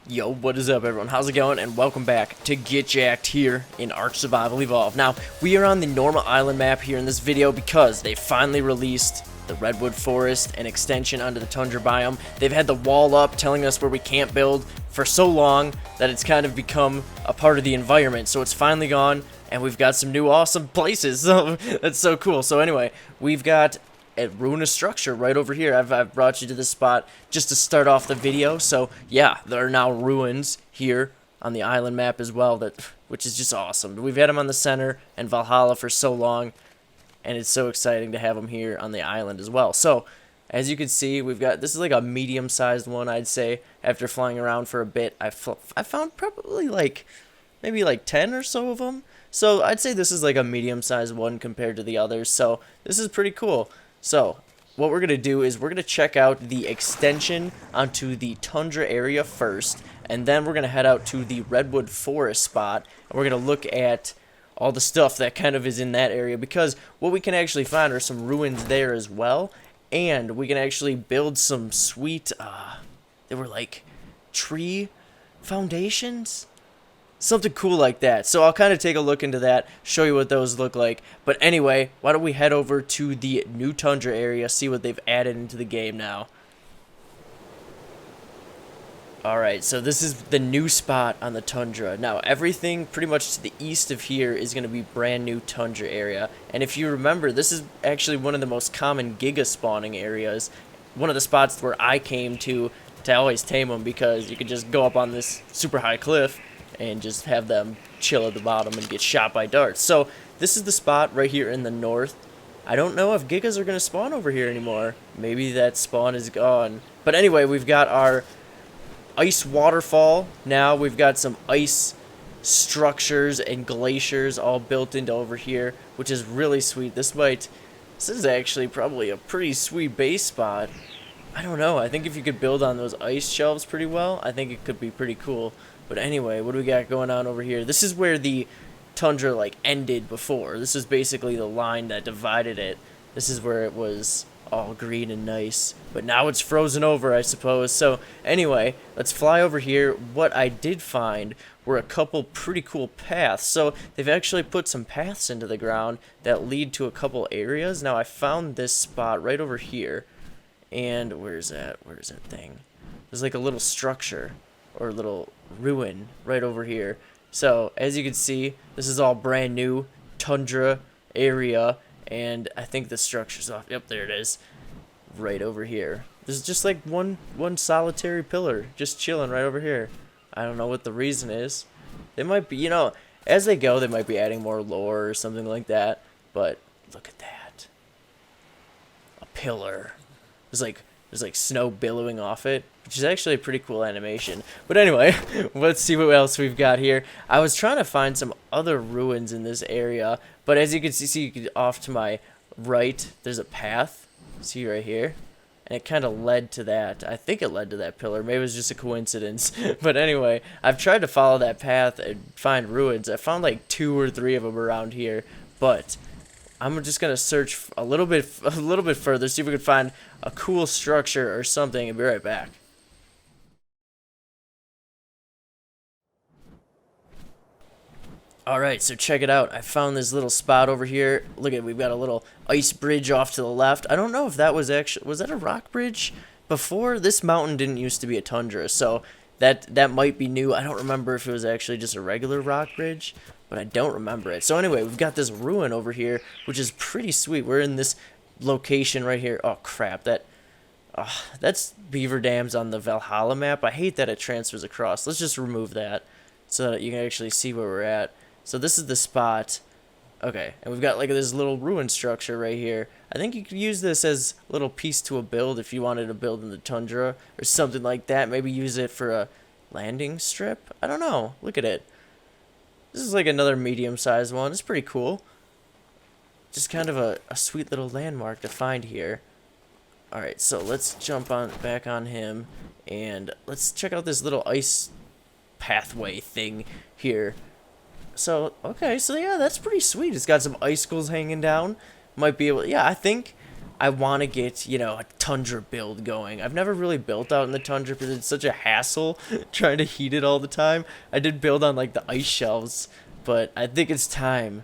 Yo, what is up everyone? How's it going? And welcome back to Get Jacked here in Ark Survival Evolved. Now, we are on the normal island map here in this video because they finally released the Redwood Forest and extension onto the Tundra biome. They've had the wall up telling us where we can't build for so long that it's kind of become a part of the environment. So it's finally gone and we've got some new awesome places. So that's so cool. So anyway, we've got a ruinous structure right over here. I've brought you to this spot just to start off the video. So yeah, there are now ruins here on the island map as well, which is just awesome. We've had them on the center and Valhalla for so long, and it's so exciting to have them here on the island as well. So as you can see, we've got, this is like a medium-sized one, I'd say. After flying around for a bit, I found probably maybe 10 or so of them. So I'd say this is like a medium-sized one compared to the others. So this is pretty cool. So, what we're going to do is we're going to check out the extension onto the Tundra area first, and then we're going to head out to the Redwood Forest spot, and we're going to look at all the stuff that kind of is in that area, because what we can actually find are some ruins there as well, and we can actually build some sweet, they were like tree foundations? Something cool like that. So I'll kind of take a look into that, show you what those look like. But anyway, why don't we head over to the new Tundra area, see what they've added into the game now. Alright, so this is the new spot on the Tundra. Now, everything pretty much to the east of here is going to be brand new Tundra area. And if you remember, this is actually one of the most common Giga spawning areas. One of the spots where I came to always tame them, because you could just go up on this super high cliff and just have them chill at the bottom and get shot by darts. So this is the spot right here in the north. I don't know if Gigas are going to spawn over here anymore. Maybe that spawn is gone. But anyway, we've got our ice waterfall. Now we've got some ice structures and glaciers all built into over here, which is really sweet. This is actually probably a pretty sweet base spot. I don't know. I think if you could build on those ice shelves pretty well, I think it could be pretty cool. But anyway, what do we got going on over here? This is where the Tundra ended before. This is basically the line that divided it. This is where it was all green and nice. But now it's frozen over, I suppose. So anyway, let's fly over here. What I did find were a couple pretty cool paths. So they've actually put some paths into the ground that lead to a couple areas. Now I found this spot right over here. And where's that? Where's that thing? There's like a little structure or a little ruin right over here. So as you can see, this is all brand new Tundra area, and I think the structure's off. Yep, there it is, right over here. There's just like one solitary pillar just chilling right over here. I don't know what the reason is. They might be, as they go, they might be adding more lore or something like that. But look at that, a pillar. There's like snow billowing off it, which is actually a pretty cool animation. But anyway, let's see what else we've got here. I was trying to find some other ruins in this area, but as you can see off to my right, there's a path. See right here? And it kind of led to that. I think it led to that pillar. Maybe it was just a coincidence. But anyway, I've tried to follow that path and find ruins. I found like 2 or 3 of them around here, but I'm just gonna search a little bit further, see if we can find a cool structure or something, and be right back. Alright, so check it out. I found this little spot over here. Look at it, we've got a little ice bridge off to the left. I don't know if that was that a rock bridge before? This mountain didn't used to be a tundra, so that might be new. I don't remember if it was actually just a regular rock bridge, but I don't remember it. So anyway, we've got this ruin over here, which is pretty sweet. We're in this location right here. Oh crap, that's beaver dams on the Valhalla map. I hate that it transfers across. Let's just remove that so that you can actually see where we're at. So this is the spot. Okay, and we've got like this little ruin structure right here. I think you could use this as a little piece to a build if you wanted to build in the tundra or something like that. Maybe use it for a landing strip. I don't know. Look at it. This is like another medium-sized one. It's pretty cool. Just kind of a sweet little landmark to find here. Alright, so let's jump back on him, and let's check out this little ice pathway thing here. So, okay, so yeah, that's pretty sweet. It's got some icicles hanging down. Might be able, yeah, I think I want to get, you know, a tundra build going. I've never really built out in the tundra because it's such a hassle trying to heat it all the time. I did build on like the ice shelves, but I think it's time.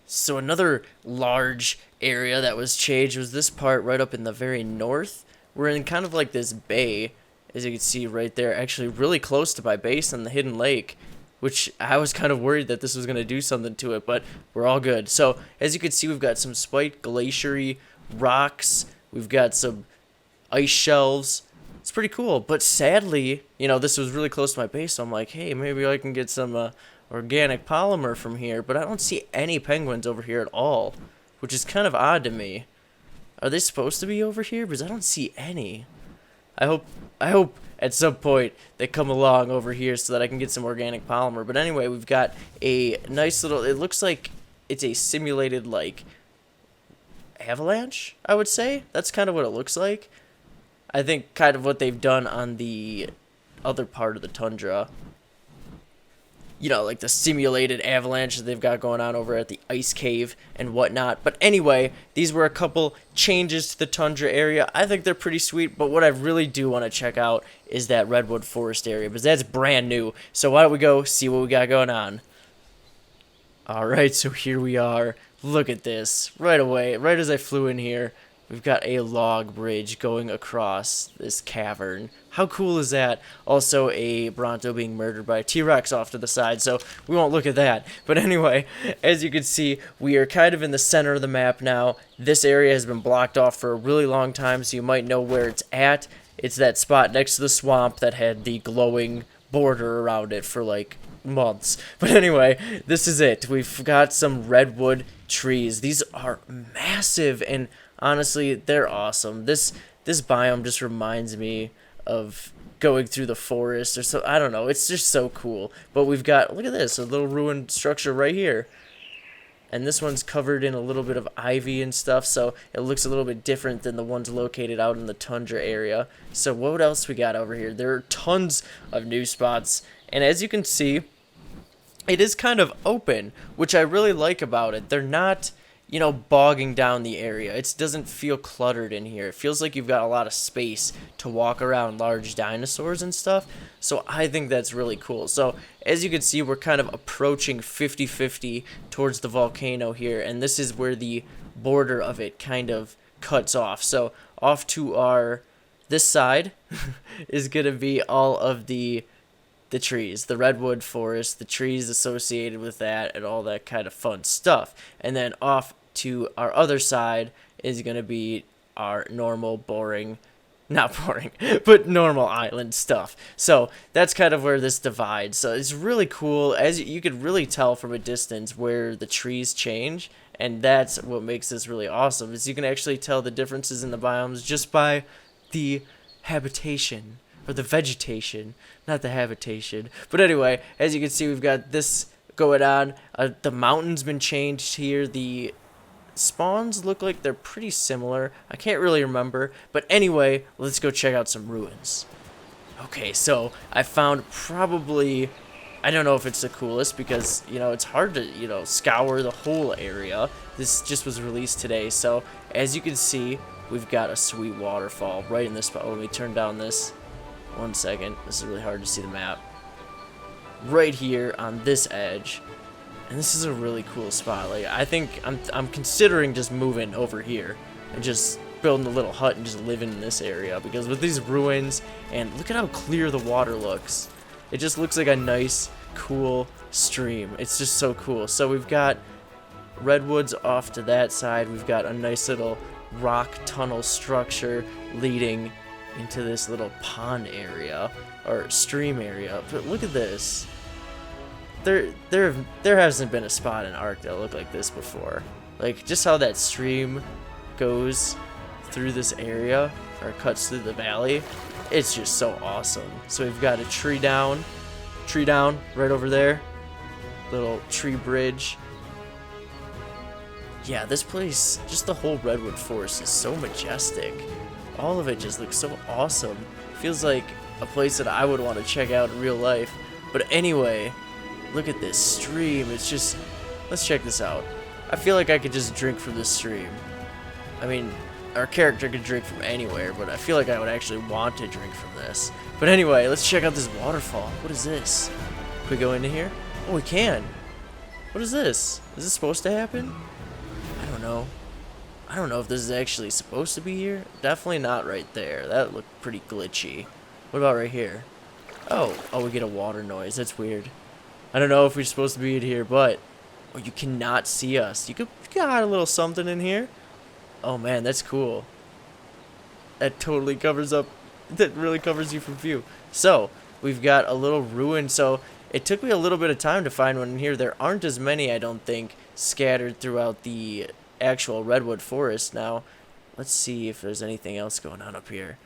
So another large area that was changed was this part right up in the very north. We're in kind of like this bay, as you can see right there, actually really close to my base on the hidden lake, which I was kind of worried that this was going to do something to it, but we're all good. So as you can see, we've got some spiked glaciery rocks. We've got some ice shelves. It's pretty cool, but sadly, you know, this was really close to my base, so I'm like, hey, maybe I can get some organic polymer from here, but I don't see any penguins over here at all, which is kind of odd to me. Are they supposed to be over here? Because I don't see any. I hope at some point they come along over here so that I can get some organic polymer. But anyway, we've got a nice little, it looks like it's a simulated like avalanche, I would say. That's kind of what it looks like. I think kind of what they've done on the other part of the tundra. You know, like the simulated avalanche that they've got going on over at the ice cave and whatnot. But anyway, these were a couple changes to the tundra area. I think they're pretty sweet, but what I really do want to check out is that Redwood Forest area, because that's brand new. So why don't we go see what we got going on? Alright, so here we are. Look at this. Right away, right as I flew in here, we've got a log bridge going across this cavern. How cool is that? Also, a Bronto being murdered by a T-Rex off to the side, so we won't look at that. But anyway, as you can see, we are kind of in the center of the map now. This area has been blocked off for a really long time, so you might know where it's at. It's that spot next to the swamp that had the glowing border around it for like months. But anyway, this is it. We've got some redwood trees. These are massive, and honestly, they're awesome. This biome just reminds me of going through the forest or so. I don't know. It's just so cool. But we've got, look at this, a little ruined structure right here. And this one's covered in a little bit of ivy and stuff, so it looks a little bit different than the ones located out in the tundra area. So what else we got over here? There are tons of new spots. And as you can see, it is kind of open, which I really like about it. They're not, you know, bogging down the area. It doesn't feel cluttered in here. It feels like you've got a lot of space to walk around large dinosaurs and stuff. So I think that's really cool. So as you can see, we're kind of approaching 50-50 towards the volcano here. And this is where the border of it kind of cuts off. So off to our, this side is going to be all of the trees, the redwood forest, the trees associated with that, and all that kind of fun stuff. And then off to our other side is going to be our normal, boring, not boring, but normal island stuff. So that's kind of where this divides. So it's really cool. As you could really tell from a distance where the trees change, and that's what makes this really awesome, is you can actually tell the differences in the biomes just by the habitation. Or the vegetation, not the habitation. But anyway, as you can see, we've got this going on. The mountain's been changed here. The spawns look like they're pretty similar. I can't really remember. But anyway, let's go check out some ruins. Okay, so I found probably, I don't know if it's the coolest because, you know, it's hard to, you know, scour the whole area. This just was released today. So as you can see, we've got a sweet waterfall right in this spot. Oh, let me turn down this. 1 second. This is really hard to see the map. Right here on this edge. And this is a really cool spot. Like, I think I'm considering just moving over here and just building a little hut and just living in this area, because with these ruins, and look at how clear the water looks. It just looks like a nice, cool stream. It's just so cool. So we've got redwoods off to that side. We've got a nice little rock tunnel structure leading into this little pond area or stream area. But look at this. There hasn't been a spot in Ark that looked like this before. Like just how that stream goes through this area or cuts through the valley. It's just so awesome. So we've got a tree down right over there. Little tree bridge. Yeah, this place, just the whole redwood forest is so majestic. All of it just looks so awesome. Feels like a place that I would want to check out in real life. But anyway, look at this stream. It's just, let's check this out. I feel like I could just drink from this stream. I mean, our character could drink from anywhere, but I feel like I would actually want to drink from this. But anyway, let's check out this waterfall. What is this? Can we go into here? Oh, we can. What is this? Is this supposed to happen? I don't know. I don't know if this is actually supposed to be here. Definitely not right there. That looked pretty glitchy. What about right here? Oh, we get a water noise. That's weird. I don't know if we're supposed to be in here, but oh, you cannot see us. You got a little something in here. Oh man, that's cool. That totally covers up. That really covers you from view. So we've got a little ruin. So it took me a little bit of time to find one in here. There aren't as many, I don't think, scattered throughout the actual Redwood Forest. Now, let's see if there's anything else going on up here.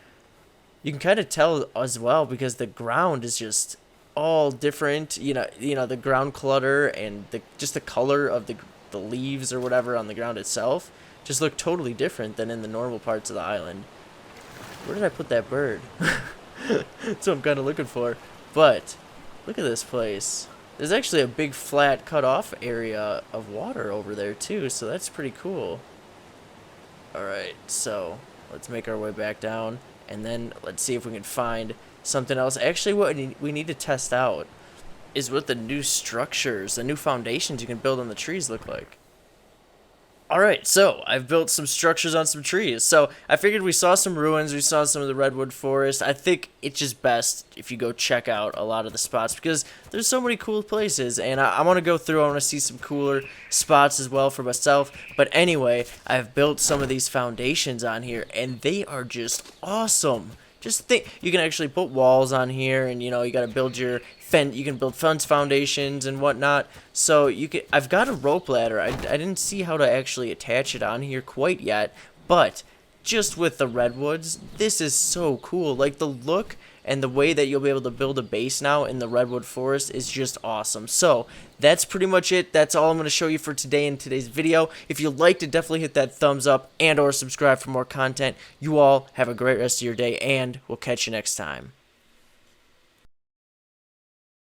You can kind of tell as well because the ground is just all different. You know the ground clutter and just the color of the leaves or whatever on the ground itself just look totally different than in the normal parts of the island. Where did I put that bird? That's what I'm kind of looking for. But look at this place. There's actually a big flat cut off area of water over there too, so that's pretty cool. Alright, so let's make our way back down and then let's see if we can find something else. Actually, what we need to test out is what the new structures, the new foundations you can build on the trees look like. Alright, so I've built some structures on some trees. So I figured we saw some ruins, we saw some of the Redwood Forest. I think it's just best if you go check out a lot of the spots because there's so many cool places and I want to go through, I want to see some cooler spots as well for myself. But anyway, I've built some of these foundations on here and they are just awesome. Just think, you can actually put walls on here and you got to build your you can build fence foundations and whatnot. So I've got a rope ladder. I didn't see how to actually attach it on here quite yet, but just with the redwoods, this is so cool. Like the look and the way that you'll be able to build a base now in the Redwood Forest is just awesome. So that's pretty much it. That's all I'm going to show you for today in today's video. If you liked it, definitely hit that thumbs up and or subscribe for more content. You all have a great rest of your day and we'll catch you next time.